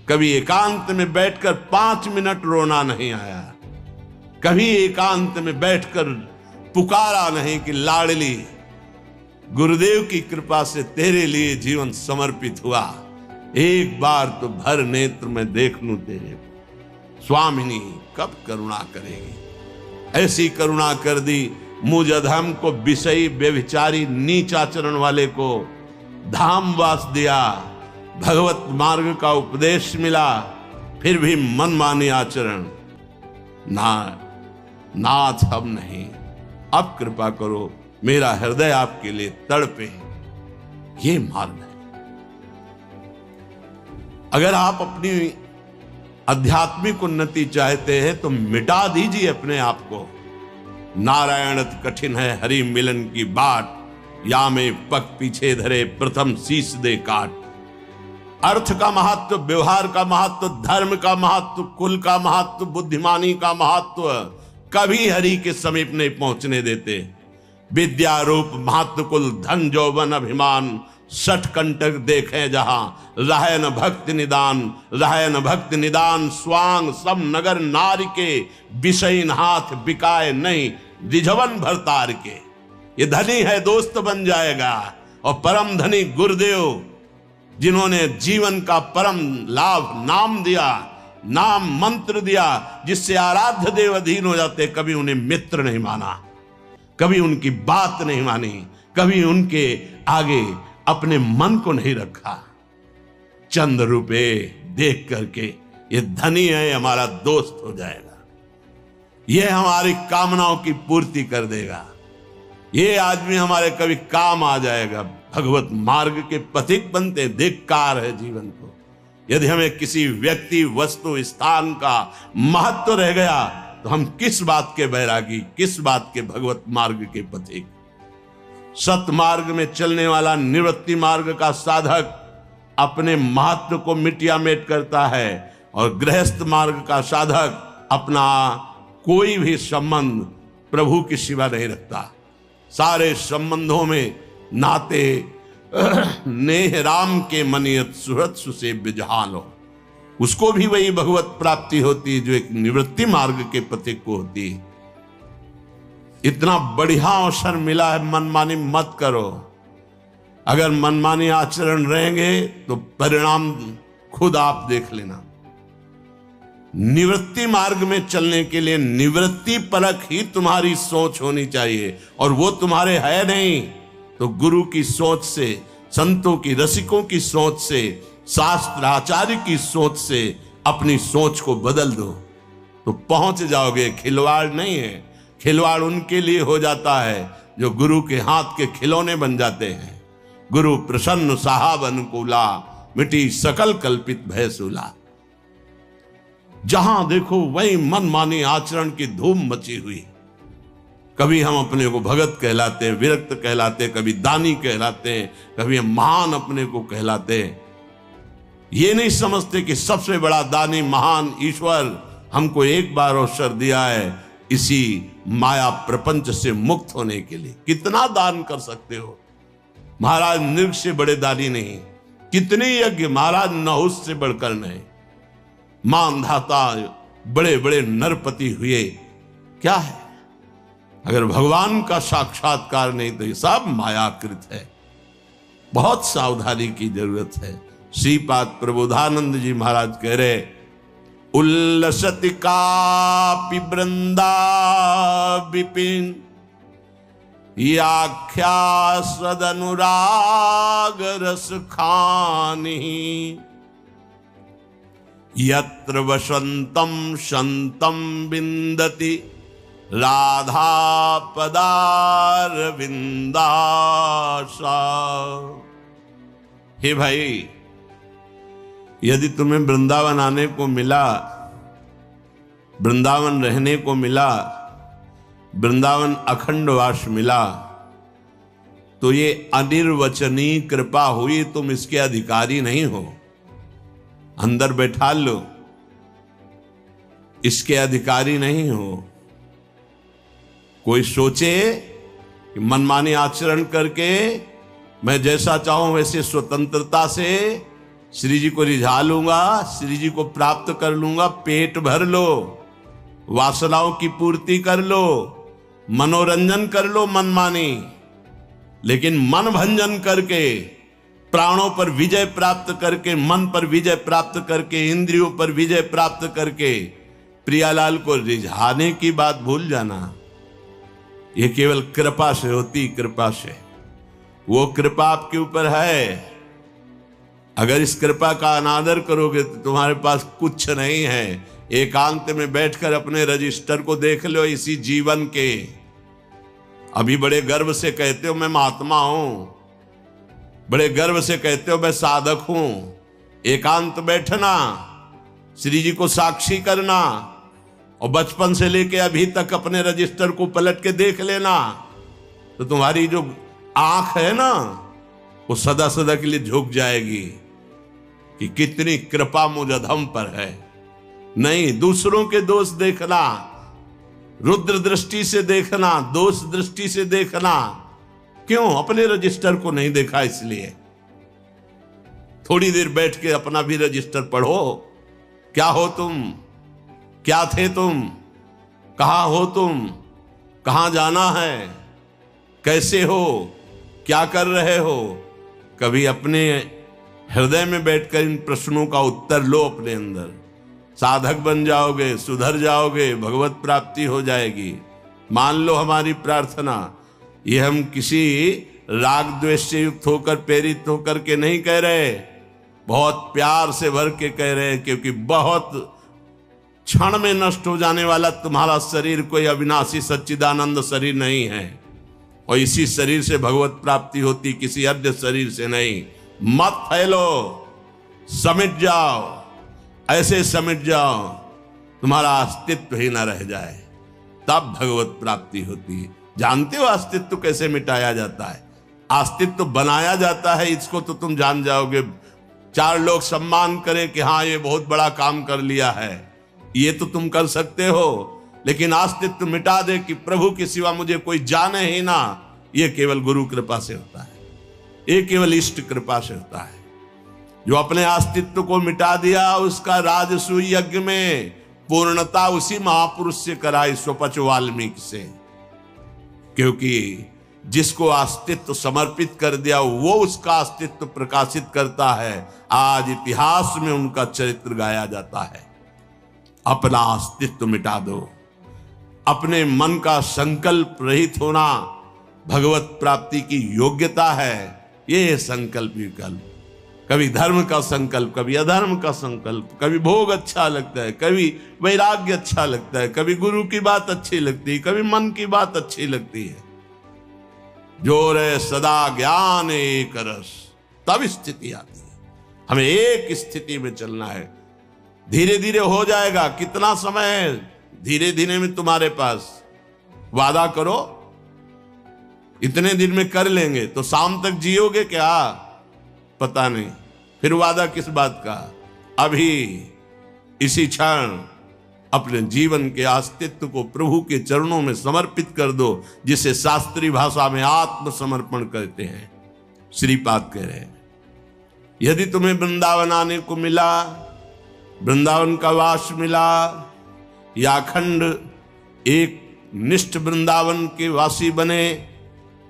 कभी एकांत में बैठकर 5 मिनट रोना नहीं आया, कभी एकांत में बैठकर पुकारा नहीं कि लाडली गुरुदेव की कृपा से तेरे लिए जीवन समर्पित हुआ, एक बार तो भर नेत्र में देख लूं तेरे को। स्वामिनी कब करुणा करेगी? ऐसी करुणा कर दी, मुझ अधम को विषयी व्यभिचारी नीच आचरण वाले को धाम वास दिया, भगवत मार्ग का उपदेश मिला, फिर भी मनमानी आचरण। नाथ अब नहीं, अब कृपा करो, मेरा हृदय आपके लिए तड़पे। ये मार्ग है। अगर आप अपनी आध्यात्मिक उन्नति चाहते हैं तो मिटा दीजिए अपने आप को। नारायणत कठिन है हरि मिलन की बाट, या में पग पीछे धरे प्रथम शीश दे काट। अर्थ का महत्व, व्यवहार का महत्व, धर्म का महत्व, कुल का महत्व, बुद्धिमानी का महत्व कभी हरि के समीप नहीं पहुंचने देते। विद्या रूप महत्व कुल धन जौवन अभिमान, 60 कंटक देखें जहां, रहे न भक्ति निदान, रहे न भक्ति निदान। स्वांग सब नगर नार के, विषयीन हाथ बिकाए नहीं, रिझवन भरतार के। ये धनी है दोस्त बन जाएगा, और परम धनी गुरुदेव जिन्होंने जीवन का परम लाभ नाम दिया, नाम मंत्र दिया, जिससे आराध्य देव अधीन हो जाते, कभी उन्हें मित्र नहीं माना, कभी उनकी बात नहीं मानी, कभी उनके आगे अपने मन को नहीं रखा। चंद रुपए देख करके ये धनी है, हमारा दोस्त हो जाएगा, ये हमारी कामनाओं की पूर्ति कर देगा, ये आदमी हमारे कभी काम आ जाएगा। भगवत मार्ग के पथिक बनते धिक्कार है जीवन को। यदि हमें किसी व्यक्ति, वस्तु, स्थान का महत्व रह गया तो हम किस बात के बैरागी, किस बात के भगवत मार्ग के पथिक। सत मार्ग में चलने वाला निवृत्ति मार्ग का साधक अपने महत्व को मिटिया मेट करता है, और गृहस्थ मार्ग का साधक अपना कोई भी संबंध प्रभु की सिवा नहीं रखता। सारे संबंधों में नाते नेह राम के मनियत सुहृत सुसेव्य जहां लो, उसको भी वही भगवत प्राप्ति होती है जो एक निवृत्ति मार्ग के पथिक को होती है। इतना बढ़िया अवसर मिला है, मनमानी मत करो। अगर मनमानी आचरण रहेंगे तो परिणाम खुद आप देख लेना। निवृत्ति मार्ग में चलने के लिए निवृत्ति परख ही तुम्हारी सोच होनी चाहिए, और वो तुम्हारे है नहीं तो गुरु की सोच से, संतों की, रसिकों की सोच से, शास्त्र आचार्य की सोच से अपनी सोच को बदल दो तो पहुंच जाओगे। खिलवाड़ नहीं है, खिलवाड़ उनके लिए हो जाता है जो गुरु के हाथ के खिलौने बन जाते हैं। गुरु प्रसन्न साहब अनुकूला, मिटी सकल कल्पित भय सूला। जहां देखो वही मनमानी आचरण की धूम मची हुई। कभी हम अपने को भगत कहलाते हैं, विरक्त कहलाते हैं, कभी दानी कहलाते हैं, कभी हम महान अपने को कहलाते हैं। ये नहीं समझते कि सबसे बड़ा दानी महान ईश्वर हमको एक बार अवसर दिया है इसी माया प्रपंच से मुक्त होने के लिए। कितना दान कर सकते हो, महाराज नृग से बड़े दानी नहीं। कितने यज्ञ, महाराज नहुस से बढ़कर नहीं। मानधाता बड़े बड़े नरपति हुए, क्या है? अगर भगवान का साक्षात्कार नहीं तो ये सब मायाकृत है। बहुत सावधानी की जरूरत है। श्रीपाद प्रबोधानंद जी महाराज कह रहे, उल्लसति कापि वृंदा विपिन, याख्या सदनुराग रस खानी, यत्र वसंतम संतम विंदति, राधा पदार विंदासा। हे भाई, यदि तुम्हें वृंदावन आने को मिला, वृंदावन रहने को मिला, वृंदावन अखंडवास मिला, तो ये अनिर्वचनीय कृपा हुई। तुम इसके अधिकारी नहीं हो। अंदर बैठा लो, इसके अधिकारी नहीं हो। कोई सोचे कि मनमानी आचरण करके मैं जैसा चाहूं वैसे स्वतंत्रता से श्री जी को रिझा लूंगा, श्री जी को प्राप्त कर लूंगा, पेट भर लो, वासनाओं की पूर्ति कर लो, मनोरंजन कर लो मनमानी, लेकिन मन भंजन करके, प्राणों पर विजय प्राप्त करके, मन पर विजय प्राप्त करके, इंद्रियों पर विजय प्राप्त करके प्रियालाल को रिझाने की बात भूल जाना। यह केवल कृपा से होती, कृपा से। वो कृपा आपके ऊपर है। अगर इस कृपा का अनादर करोगे तो तुम्हारे पास कुछ नहीं है। एकांत में बैठकर अपने रजिस्टर को देख लो इसी जीवन के। अभी बड़े गर्व से कहते हो मैं महात्मा हूं, बड़े गर्व से कहते हो मैं साधक हूं। एकांत बैठना, श्री जी को साक्षी करना, और बचपन से लेके अभी तक अपने रजिस्टर को पलट के देख लेना, तो तुम्हारी जो आंख है ना वो सदा सदा के लिए झुक जाएगी कि कितनी कृपा मुझ अधम पर है। नहीं, दूसरों के दोष देखना, रुद्र दृष्टि से देखना, दोष दृष्टि से देखना। क्यों? अपने रजिस्टर को नहीं देखा इसलिए। थोड़ी देर बैठ के अपना भी रजिस्टर पढ़ो। क्या हो तुम? क्या थे तुम? कहां हो तुम? कहां जाना है? कैसे हो? क्या कर रहे हो? कभी अपने हृदय में बैठकर इन प्रश्नों का उत्तर लो अपने अंदर। साधक बन जाओगे, सुधर जाओगे, भगवत प्राप्ति हो जाएगी। मान लो हमारी प्रार्थना। ये हम किसी राग द्वेष से युक्त होकर, प्रेरित होकर के नहीं कह रहे, बहुत प्यार से भर के कह रहे हैं, क्योंकि बहुत क्षण में नष्ट हो जाने वाला तुम्हारा शरीर कोई अविनाशी सच्चिदानंद शरीर नहीं है, और इसी शरीर से भगवत प्राप्ति होती, किसी अन्य शरीर से नहीं। मत फैलो, समिट जाओ, ऐसे समिट जाओ तुम्हारा अस्तित्व ही ना रह जाए, तब भगवत प्राप्ति होती है। जानते हो अस्तित्व कैसे मिटाया जाता है? अस्तित्व बनाया जाता है, इसको तो तुम जान जाओगे। चार लोग सम्मान करें कि हाँ ये बहुत बड़ा काम कर लिया है, ये तो तुम कर सकते हो, लेकिन अस्तित्व मिटा दे कि प्रभु के सिवा मुझे कोई जाने ही ना, ये केवल गुरु कृपा से होता है, ये केवल इष्ट कृपा से होता है। जो अपने अस्तित्व को मिटा दिया उसका राजसूय यज्ञ में पूर्णता उसी महापुरुष से कराई, स्वपच वाल्मीकि से। क्योंकि जिसको अस्तित्व समर्पित कर दिया वो उसका अस्तित्व प्रकाशित करता है। आज इतिहास में उनका चरित्र गाया जाता है। अपना अस्तित्व मिटा दो, अपने मन का संकल्प रहित होना भगवत प्राप्ति की योग्यता है। ये संकल्प विकल्प, कभी धर्म का संकल्प, कभी अधर्म का संकल्प, कभी भोग अच्छा लगता है, कभी वैराग्य अच्छा लगता है, कभी गुरु की बात अच्छी लगती है, कभी मन की बात अच्छी लगती है। जो रे सदा ज्ञान एक रस, तब स्थिति आती है। हमें एक स्थिति में चलना है। धीरे धीरे हो जाएगा। कितना समय है धीरे धीरे में तुम्हारे पास? वादा करो इतने दिन में कर लेंगे, तो शाम तक जियोगे क्या? पता नहीं। फिर वादा किस बात का? अभी इसी क्षण अपने जीवन के अस्तित्व को प्रभु के चरणों में समर्पित कर दो, जिसे शास्त्रीय भाषा में आत्मसमर्पण कहते हैं। श्रीपाद कह रहे हैं, यदि तुम्हें वृंदावन आने को मिला, वृंदावन का वास मिला, या अखंड एक निष्ठ वृंदावन के वासी बने,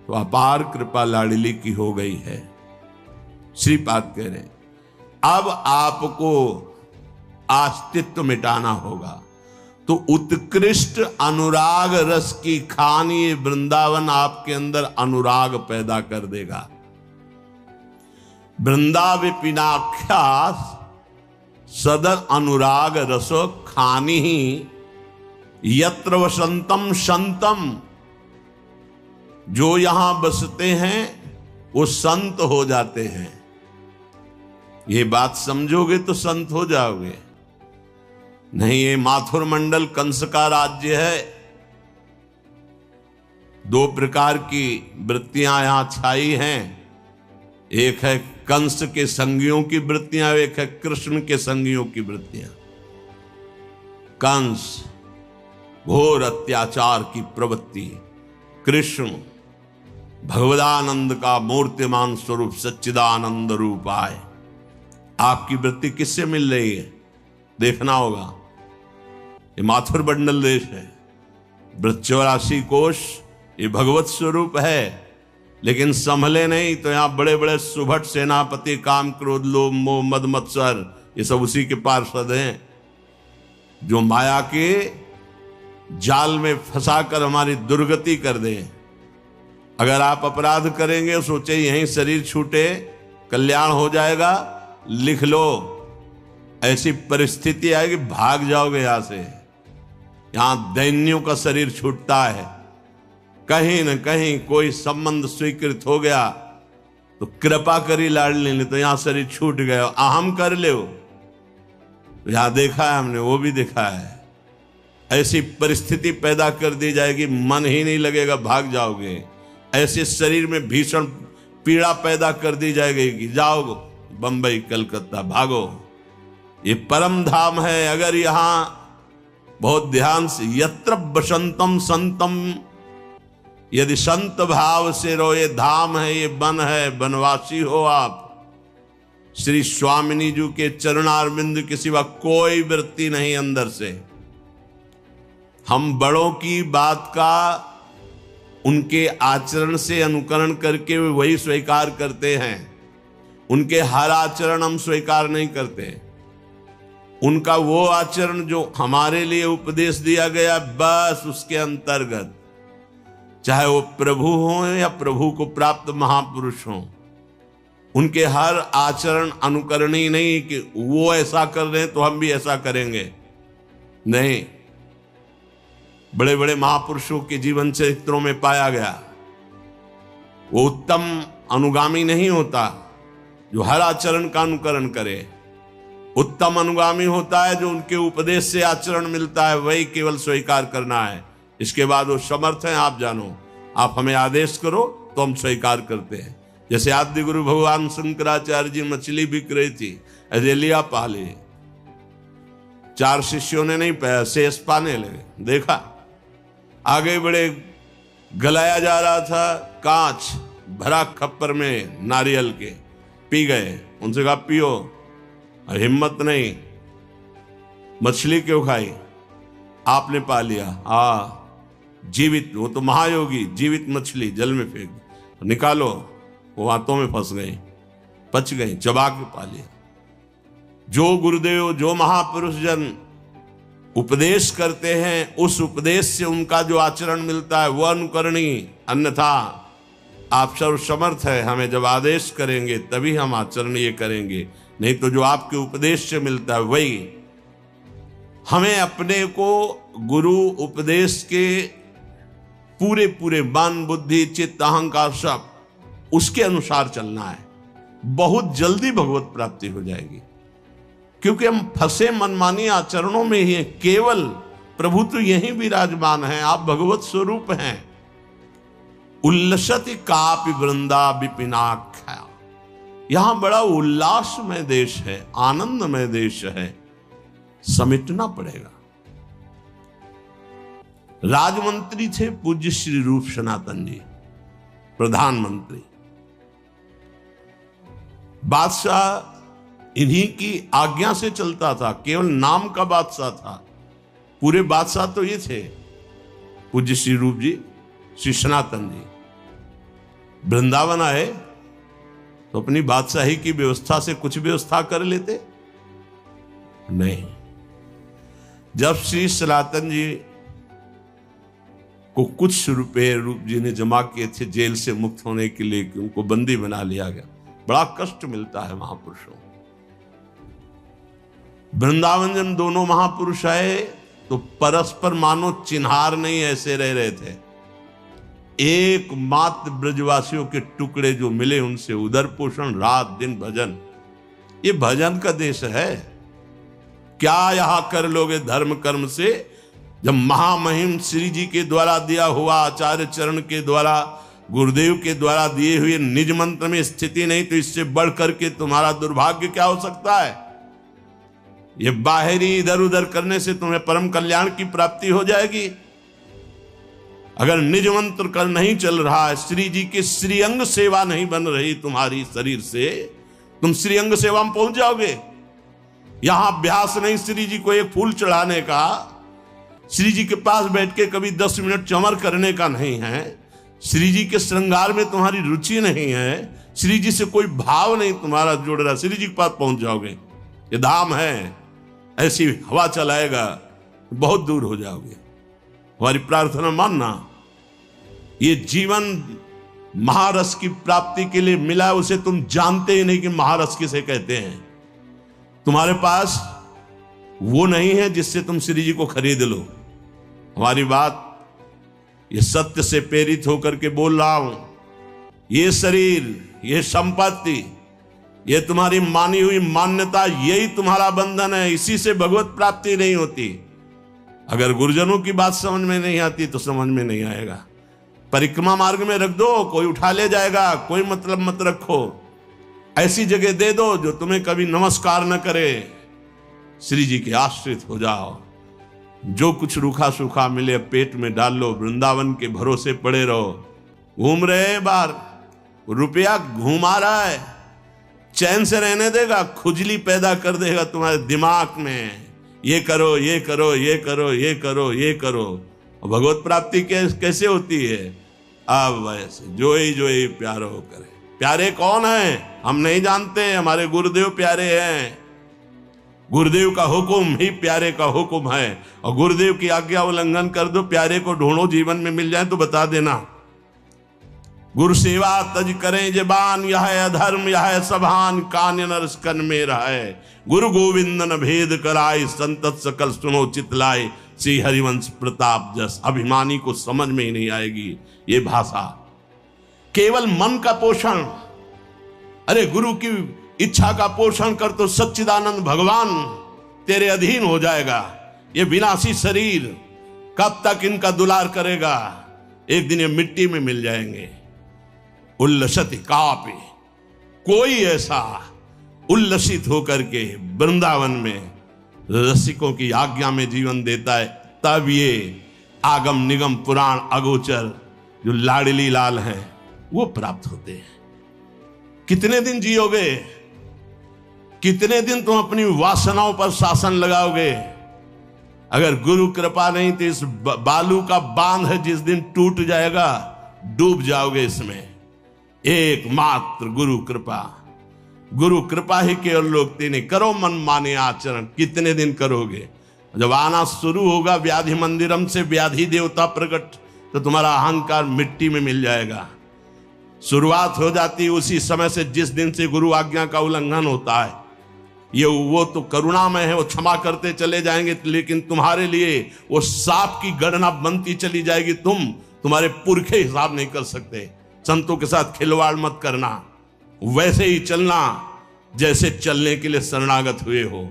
तो अपार कृपा लाडली की हो गई है। श्रीपाद कह रहे अब आपको अस्तित्व मिटाना होगा, तो उत्कृष्ट अनुराग रस की खानी वृंदावन आपके अंदर अनुराग पैदा कर देगा। वृंदाविपिनाख्या सदर अनुराग रसो खानी ही यत्र वसंतम संतम। जो यहां बसते हैं वो संत हो जाते हैं। ये बात समझोगे तो संत हो जाओगे। नहीं, ये माथुर मंडल कंस का राज्य है। दो प्रकार की वृत्तियां यहां छाई हैं। एक है कंस के संगियों की वृत्तियां, एक है कृष्ण के संगियों की वृत्तियां। कंस घोर अत्याचार की प्रवृत्ति, कृष्ण भगवदानंद का मूर्तिमान स्वरूप सच्चिदानंद रूप आए। आपकी वृत्ति किससे मिल रही है देखना होगा। ये माथुर मंडल देश है, वृक्षराशि कोश ये भगवत स्वरूप है, लेकिन संभले नहीं तो यहां बड़े बड़े सुभट सेनापति, काम क्रोध लोभ मोह मद मत्सर, ये सब उसी के पार्षद हैं जो माया के जाल में फंसाकर हमारी दुर्गति कर दें। अगर आप अपराध करेंगे सोचे यहीं शरीर छूटे कल्याण हो जाएगा, लिख लो ऐसी परिस्थिति आएगी भाग जाओगे यहां से। यहां दैन्यों का शरीर छूटता है, कहीं न कहीं कोई संबंध स्वीकृत हो गया तो कृपा करी लाडली ने तो यहां शरीर छूट गया, अहम कर ले। तो यहां देखा है हमने, वो भी देखा है, ऐसी परिस्थिति पैदा कर दी जाएगी मन ही नहीं लगेगा, भाग जाओगे। ऐसे शरीर में भीषण पीड़ा पैदा कर दी जाएगी कि जाओ बंबई कलकत्ता भागो। ये परम धाम है। अगर यहां बहुत ध्यान से, यत्र बसंतम संतम, यदि संत भाव से रहो, ये धाम है, ये वन है, वनवासी हो आप। श्री स्वामिनी जी के चरणारविंद के सिवा कोई वृत्ति नहीं अंदर से। हम बड़ों की बात का उनके आचरण से अनुकरण करके वही स्वीकार करते हैं, उनके हर आचरण हम स्वीकार नहीं करते। उनका वो आचरण जो हमारे लिए उपदेश दिया गया बस उसके अंतर्गत, चाहे वो प्रभु हो या प्रभु को प्राप्त महापुरुष हो, उनके हर आचरण अनुकरणीय नहीं कि वो ऐसा कर रहे हैं तो हम भी ऐसा करेंगे। नहीं, बड़े बड़े महापुरुषों के जीवन चरित्रों में पाया गया वो उत्तम अनुगामी नहीं होता जो हर आचरण का अनुकरण करे। उत्तम अनुगामी होता है जो उनके उपदेश से आचरण मिलता है, वही केवल स्वीकार करना है। इसके बाद वो समर्थ हैं, आप जानो, आप हमें आदेश करो तो हम स्वीकार करते हैं। जैसे आदि गुरु भगवान शंकराचार्य जी मछली बिक रही थी, ऐसे लिया पाले, 4 शिष्यों ने नहीं पाया, शेष पाने लगे। देखा आगे बड़े, गलाया जा रहा था, कांच भरा खप्पर में नारियल के, पी गए। उनसे कहा पियो, और हिम्मत नहीं, मछली क्यों खाई, आपने पा लिया। जीवित, वो तो महायोगी, जीवित मछली जल में फेंक निकालो, वो हाथों में फंस गई, पच गई, चबा के पा लिया। जो गुरुदेव, जो महापुरुष जन उपदेश करते हैं, उस उपदेश से उनका जो आचरण मिलता है वह अनुकरणीय, अन्यथा आप सर्व समर्थ है, हमें जब आदेश करेंगे तभी हम आचरण ये करेंगे, नहीं तो जो आपके उपदेश से मिलता है वही। हमें अपने को गुरु उपदेश के पूरे पूरे मन बुद्धि चित्त अहंकार सब उसके अनुसार चलना है, बहुत जल्दी भगवत प्राप्ति हो जाएगी। क्योंकि हम फंसे मनमानी आचरणों में ही हैं। केवल प्रभु तो यही विराजमान है, आप भगवत स्वरूप हैं। उल्लसति कापि वृंदा विपिनाख्या, यहां बड़ा उल्लासमय देश है, आनंदमय देश है, समेटना पड़ेगा। राजमंत्री थे पूज्य श्री रूप सनातन जी, प्रधानमंत्री, बादशाह इन्हीं की आज्ञा से चलता था, केवल नाम का बादशाह था, पूरे बादशाह तो ये थे पूज्य श्री रूप जी, श्री सनातन जी। वृंदावन आए तो अपनी बादशाही की व्यवस्था से कुछ व्यवस्था कर लेते नहीं। जब श्री सनातन जी को कुछ रुपए रूप जी ने जमा किए थे जेल से मुक्त होने के लिए कि उनको बंदी बना लिया गया, बड़ा कष्ट मिलता है महापुरुषों। वृंदावन जब दोनों महापुरुष आए तो परस्पर मानो चिन्हार नहीं ऐसे रह रहे थे। एकमात्र ब्रजवासियों के टुकड़े जो मिले उनसे उदर पोषण, रात दिन भजन। ये भजन का देश है। क्या यहां कर लोगे धर्म कर्म से, जब महामहिम श्री जी के द्वारा दिया हुआ आचार्य चरण के द्वारा गुरुदेव के द्वारा दिए हुए निज मंत्र में स्थिति नहीं, तो इससे बढ़ करके तुम्हारा दुर्भाग्य क्या हो सकता है। ये बाहरी इधर उधर करने से तुम्हें परम कल्याण की प्राप्ति हो जाएगी। अगर निज मंत्र कर नहीं चल रहा है, श्री जी के श्रीअंग सेवा नहीं बन रही तुम्हारी शरीर से, तुम श्रीअंग सेवा में पहुंच जाओगे। यहां अभ्यास नहीं श्री जी को एक फूल चढ़ाने का, श्री जी के पास बैठ के कभी 10 मिनट चमर करने का नहीं है, श्री जी के श्रृंगार में तुम्हारी रुचि नहीं है, श्री जी से कोई भाव नहीं तुम्हारा जुड़ रहा, श्री जी के पास पहुंच जाओगे। ये धाम है, ऐसी हवा चलाएगा, बहुत दूर हो जाओगे। हमारी प्रार्थना मानना, ये जीवन महारस की प्राप्ति के लिए मिला, उसे तुम जानते ही नहीं कि महारस किसे कहते हैं। तुम्हारे पास वो नहीं है जिससे तुम श्री जी को खरीद लो। हमारी बात ये सत्य से प्रेरित होकर के बोल रहा हूं। ये शरीर, ये संपत्ति, ये तुम्हारी मानी हुई मान्यता, यही तुम्हारा बंधन है। इसी से भगवत प्राप्ति नहीं होती। अगर गुरुजनों की बात समझ में नहीं आती तो समझ में नहीं आएगा। परिक्रमा मार्ग में रख दो, कोई उठा ले जाएगा, कोई मतलब मत रखो। ऐसी जगह दे दो जो तुम्हें कभी नमस्कार न करे। श्री जी के आश्रित हो जाओ। जो कुछ रूखा सूखा मिले पेट में डाल लो, वृंदावन के भरोसे पड़े रहो। घूम रहे बार, रुपया घुमा रहा है, चैन से रहने देगा, खुजली पैदा कर देगा तुम्हारे दिमाग में। ये करो, ये करो, ये करो, ये करो, ये करो। भगवत प्राप्ति कैसे होती है? अब वैसे जो ही प्यारो करे। प्यारे कौन है हम नहीं जानते, हमारे गुरुदेव प्यारे हैं। गुरुदेव का हुक्म ही प्यारे का हुक्म है। और गुरुदेव की आज्ञा उल्लंघन कर दो, प्यारे को ढूंढो, जीवन में मिल जाए तो बता देना। गुरु सेवा तज करें जबान, यह है अधर्म, यह है सभान, कान्य नरस कन में रहे। गुरु गोविंद न भेद कराए, संतत सकल सुनो चितलाए। श्री हरिवंश प्रताप जस। अभिमानी को समझ में ही नहीं आएगी ये भाषा। केवल मन का पोषण, अरे गुरु की इच्छा का पोषण कर तो सच्चिदानंद भगवान तेरे अधीन हो जाएगा। ये विनाशी शरीर कब तक इनका दुलार करेगा? एक दिन ये मिट्टी में मिल जाएंगे। उल्लसति कापि, कोई ऐसा उल्लसित होकर के वृंदावन में रसिकों की आज्ञा में जीवन देता है, तब ये आगम निगम पुराण अगोचर जो लाडली लाल हैं वो प्राप्त होते हैं। कितने दिन जियोगे? कितने दिन तुम अपनी वासनाओं पर शासन लगाओगे? अगर गुरु कृपा नहीं तो इस बालू का बांध है, जिस दिन टूट जाएगा डूब जाओगे इसमें। एकमात्र गुरु कृपा, गुरु कृपा ही केवल लोकते नहीं। करो मन माने आचरण, कितने दिन करोगे? जब आना शुरू होगा व्याधि मंदिरम से व्याधि देवता प्रकट, तो तुम्हारा अहंकार मिट्टी में मिल जाएगा। शुरुआत हो जाती है उसी समय से जिस दिन से गुरु आज्ञा का उल्लंघन होता है। ये वो तो करुणामय है, वो क्षमा करते चले जाएंगे, लेकिन तुम्हारे लिए वो सांप की गणना बनती चली जाएगी। तुम्हारे पुरखे हिसाब नहीं कर सकते। संतों के साथ खिलवाड़ मत करना, वैसे ही चलना जैसे चलने के लिए शरणागत हुए हो।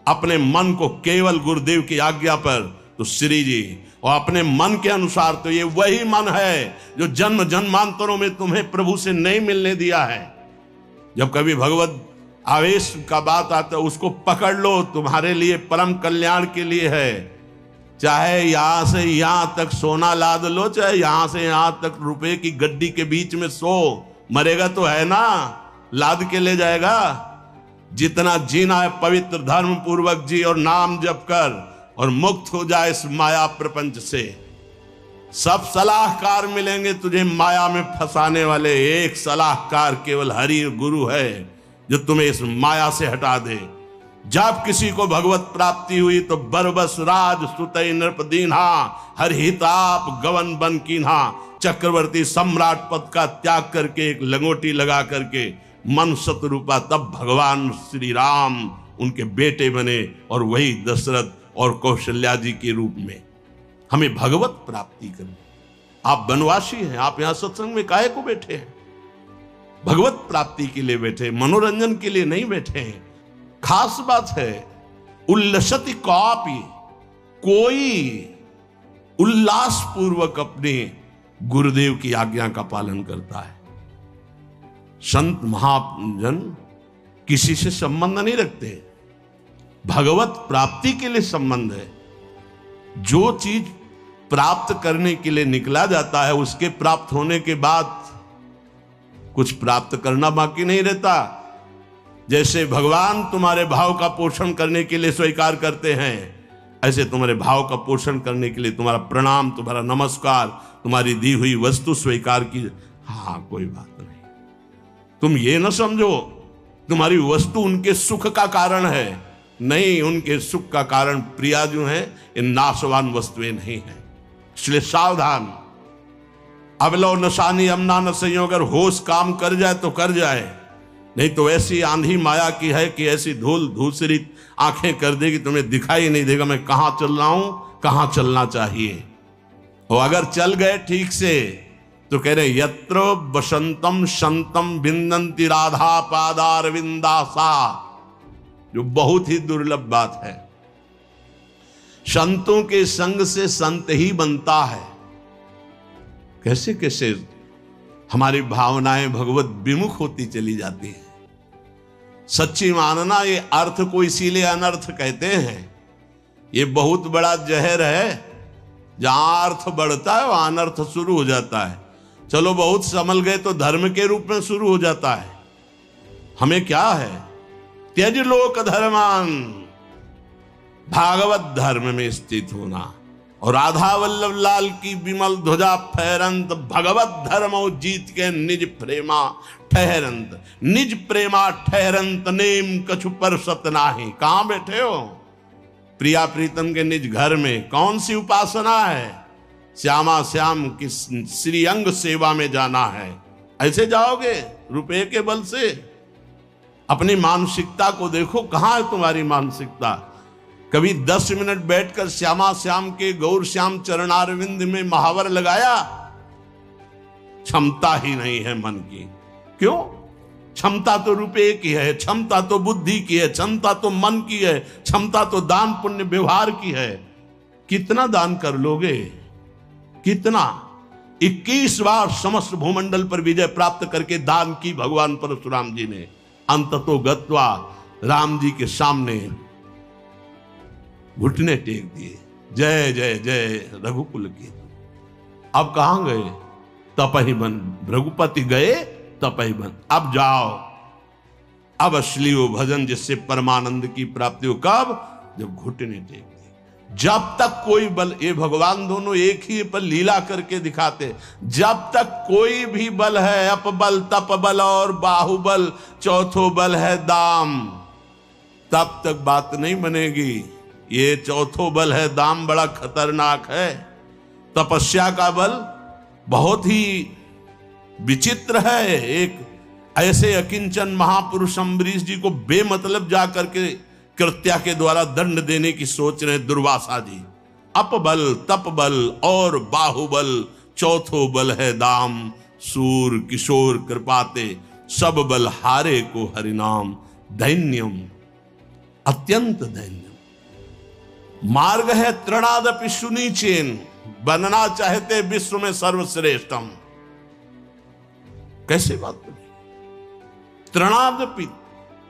अपने मन को केवल गुरुदेव की आज्ञा पर, तो श्री जी, और अपने मन के अनुसार, तो ये वही मन है जो जन्म जन्मांतरों में तुम्हें प्रभु से नहीं मिलने दिया है। जब कभी भगवत आवेश का बात आता है उसको पकड़ लो, तुम्हारे लिए परम कल्याण के लिए है। चाहे यहां से यहां तक सोना लाद लो, चाहे यहां से यहां तक रुपए की गड्डी के बीच में सो, मरेगा तो है ना, लाद के ले जाएगा। जितना जीना है पवित्र धर्म पूर्वक जी और नाम जप कर, और मुक्त हो जाए इस माया प्रपंच से। सब सलाहकार मिलेंगे तुझे माया में फंसाने वाले, एक सलाहकार केवल हरि गुरु है जो तुम्हें इस माया से हटा दे। जब किसी को भगवत प्राप्ति हुई तो बरबस राज सुतई नृप दीन्हा, हरहिताप गवन बन कीन्हा। चक्रवर्ती सम्राट पद का त्याग करके एक लंगोटी लगा करके मन शत्रुपा, तब भगवान श्री राम उनके बेटे बने, और वही दशरथ और कौशल्या जी के रूप में हमें भगवत प्राप्ति करनी। आप वनवासी हैं, आप यहां सत्संग में काहे को बैठे हैं? भगवत प्राप्ति के लिए बैठे, मनोरंजन के लिए नहीं बैठे हैं। खास बात है, उल्लसति कापि, कोई उल्लास पूर्वक अपने गुरुदेव की आज्ञा का पालन करता है। संत महाजन किसी से संबंध नहीं रखते, भगवत प्राप्ति के लिए संबंध है। जो चीज प्राप्त करने के लिए निकला जाता है, उसके प्राप्त होने के बाद कुछ प्राप्त करना बाकी नहीं रहता। जैसे भगवान तुम्हारे भाव का पोषण करने के लिए स्वीकार करते हैं, ऐसे तुम्हारे भाव का पोषण करने के लिए तुम्हारा प्रणाम, तुम्हारा नमस्कार, तुम्हारी दी हुई वस्तु स्वीकार की। हाँ, कोई बात नहीं। तुम ये न समझो तुम्हारी वस्तु उनके सुख का कारण है। नहीं, उनके सुख का कारण प्रिया जो है इन नाशवान वस्तुएं नहीं है। इसलिए सावधान। अबलो नशानी अमना न संयोग, अगर होश काम कर जाए तो कर जाए, नहीं तो ऐसी आंधी माया की है कि ऐसी धूल धूसरी आंखें कर देगी, तुम्हें दिखाई नहीं देगा मैं कहां चल रहा हूं, कहां चलना चाहिए। और अगर चल गए ठीक से तो कह रहे यत्र बसंतम संतम भिन्नंति राधा पादारविंदासा, जो बहुत ही दुर्लभ बात है। संतों के संग से संत ही बनता है। कैसे कैसे हमारी भावनाएं भगवत विमुख होती चली जाती हैं। सच्ची मानना, ये अर्थ को इसीलिए अनर्थ कहते हैं। ये बहुत बड़ा जहर है, जहां अर्थ बढ़ता है वहां अनर्थ शुरू हो जाता है। चलो बहुत संभल गए तो धर्म के रूप में शुरू हो जाता है। हमें क्या है, त्यज लोक धर्मान, भागवत धर्म में स्थित होना। और राधा वल्लभ लाल की विमल ध्वजा फहरंत, भगवत धर्म जीत के निज प्रेमा ठहरंत। निज प्रेमा ठहरंत नेम कछु पर सत नाही। कहां बैठे हो? प्रिया प्रीतम के निज घर में। कौन सी उपासना है? श्यामा श्याम की श्री अंग सेवा में जाना है। ऐसे जाओगे रुपए के बल से? अपनी मानसिकता को देखो, कहां है तुम्हारी मानसिकता? कभी 10 मिनट बैठकर श्यामा श्याम के गौर श्याम चरणारविंद में महावर लगाया? क्षमता ही नहीं है मन की। क्यों? क्षमता तो रुपए की है, क्षमता तो बुद्धि की है, क्षमता तो मन की है, क्षमता तो दान पुण्य व्यवहार की है। कितना दान कर लोगे? कितना? 21 बार समस्त भूमंडल पर विजय प्राप्त करके दान की भगवान परशुराम जी ने। अंततो गत्वा राम जी के सामने घुटने टेक दिए, जय जय जय रघुकुल की। अब कहां गए? तपहि बन। रघुपति गए तपहि बन। अब जाओ, अब असली वो भजन जिससे परमानंद की प्राप्ति हो। कब? जब घुटने टेक दिए। जब तक कोई बल, ये भगवान दोनों एक ही पर लीला करके दिखाते। जब तक कोई भी बल है, अपबल तपबल और बाहुबल, चौथो बल है दाम, तब तक बात नहीं बनेगी। ये चौथो बल है दाम, बड़ा खतरनाक है। तपस्या का बल बहुत ही विचित्र है। एक ऐसे अकिंचन महापुरुष अम्बरीश जी को बेमतलब जाकर के कृत्या के द्वारा दंड देने की सोच रहे दुर्वासा जी। अपबल तपबल और बाहुबल, चौथो बल है दाम। सूर किशोर कृपाते, सब बल हारे को हरिनाम। दैन्यम, अत्यंत दैन्यम। मार्ग है तृणादपि सुनीचेन, बनना चाहते विश्व में सर्वश्रेष्ठम। कैसे बात करें? तृणादपि,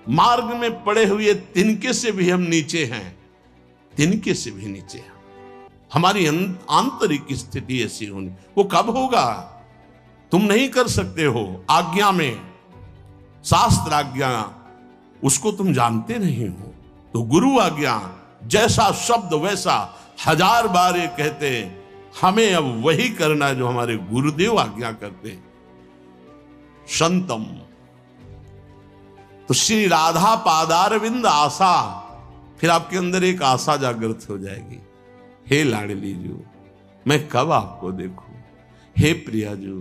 मार्ग में पड़े हुए तिनके से भी हम नीचे हैं। तिनके से भी नीचे हैं। हमारी आंतरिक स्थिति ऐसी होनी, वो कब होगा? तुम नहीं कर सकते हो। आज्ञा में, शास्त्र आज्ञा, उसको तुम जानते नहीं हो। तो गुरु आज्ञा, जैसा शब्द वैसा। 1000 बार ये कहते हैं, हमें अब वही करना है जो हमारे गुरुदेव आज्ञा करते हैं। संतम, तो श्री राधा पादारविंद आशा, फिर आपके अंदर एक आशा जागृत हो जाएगी। हे लाडली जी, मैं कब आपको देखूं? हे प्रिया जी,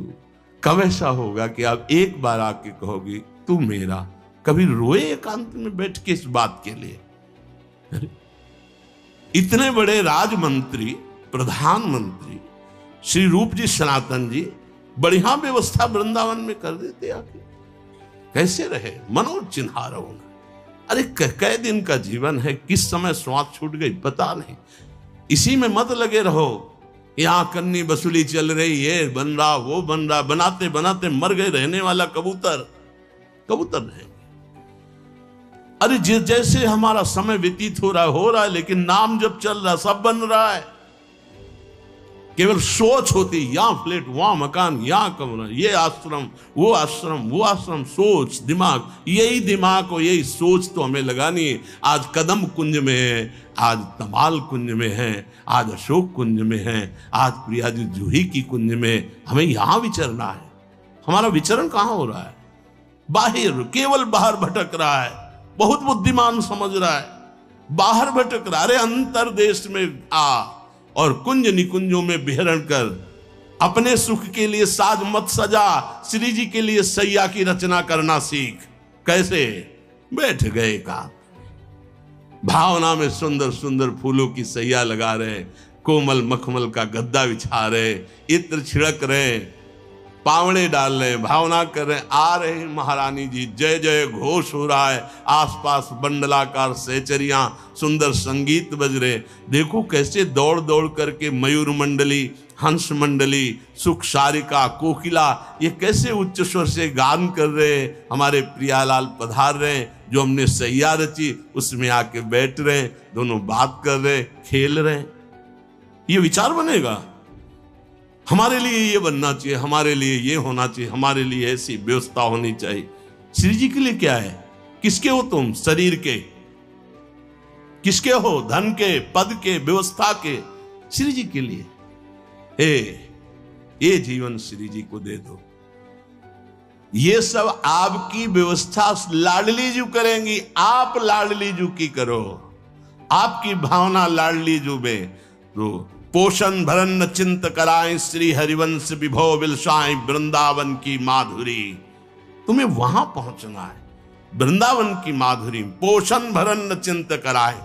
कब ऐसा होगा कि आप एक बार आके कहोगी तू मेरा? कभी रोए एकांत में बैठ के इस बात के लिए? इतने बड़े राजमंत्री, प्रधानमंत्री श्री रूप जी सनातन जी बढ़िया व्यवस्था वृंदावन में कर देते आके। कैसे रहे? मनोज चिन्हार होना। अरे कै दिन का जीवन है, किस समय श्वास छूट गई पता नहीं। इसी में मत लगे रहो। यहां कन्नी वसूली चल रही, ये बन रहा वो बन रहा, बनाते बनाते मर गए रहने वाला कबूतर। कबूतर रहेंगे। अरे जैसे हमारा समय व्यतीत हो रहा है, लेकिन नाम जब चल रहा सब बन रहा है। केवल सोच होती, यहाँ फ्लैट, वहां मकान, यहाँ कमरा, ये आश्रम, वो आश्रम, वो आश्रम, सोच, दिमाग, यही दिमाग और यही सोच तो हमें लगानी है। आज कदम कुंज में है, आज तमाल कुंज में है, आज अशोक कुंज में है, आज प्रिया जी जूही की कुंज में, हमें यहाँ विचरना है। हमारा विचरण कहाँ हो रहा है? बाहर, केवल बाहर भटक रहा है। बहुत बुद्धिमान समझ रहा है, बाहर भटक रहा। अरे अंतर देश में आ और कुंज निकुंजों में विहरण कर, अपने सुख के लिए साज मत सजा, श्री जी के लिए सैया की रचना करना सीख। कैसे? बैठ गए का भावना में सुंदर सुंदर फूलों की सैया लगा रहे, कोमल मखमल का गद्दा बिछा रहे, इत्र छिड़क रहे, पावड़े डाल रहे, भावना कर रहे, आ रहे महारानी जी, जय जय घोष हो रहा है, आसपास बंडलाकार सेचरियां, सुंदर संगीत बज रहे। देखो कैसे दौड़ दौड़ करके मयूर मंडली, हंस मंडली, सुख सारिका, कोकिला, ये कैसे उच्च स्वर से गान कर रहे। हमारे प्रियालाल पधार रहे, जो हमने सैया रची उसमें आके बैठ रहे, दोनों बात कर रहे, खेल रहे। ये विचार बनेगा, हमारे लिए ये बनना चाहिए, हमारे लिए ये होना चाहिए, हमारे लिए ऐसी व्यवस्था होनी चाहिए। श्री जी के लिए क्या है? किसके हो तुम? शरीर के। किसके हो? धन के, पद के, व्यवस्था के। श्री जी के लिए। ये जीवन श्री जी को दे दो। ये सब आपकी व्यवस्था लाडली जू करेंगी, आप लाडली जू की करो। आपकी भावना लाडली जू में तो पोषण भरन चिंत कराएं, श्री हरिवंश विभो विलसाएं, वृंदावन की माधुरी। तुम्हें वहां पहुंचना है, वृंदावन की माधुरी। पोषण भरन चिंत कराएं,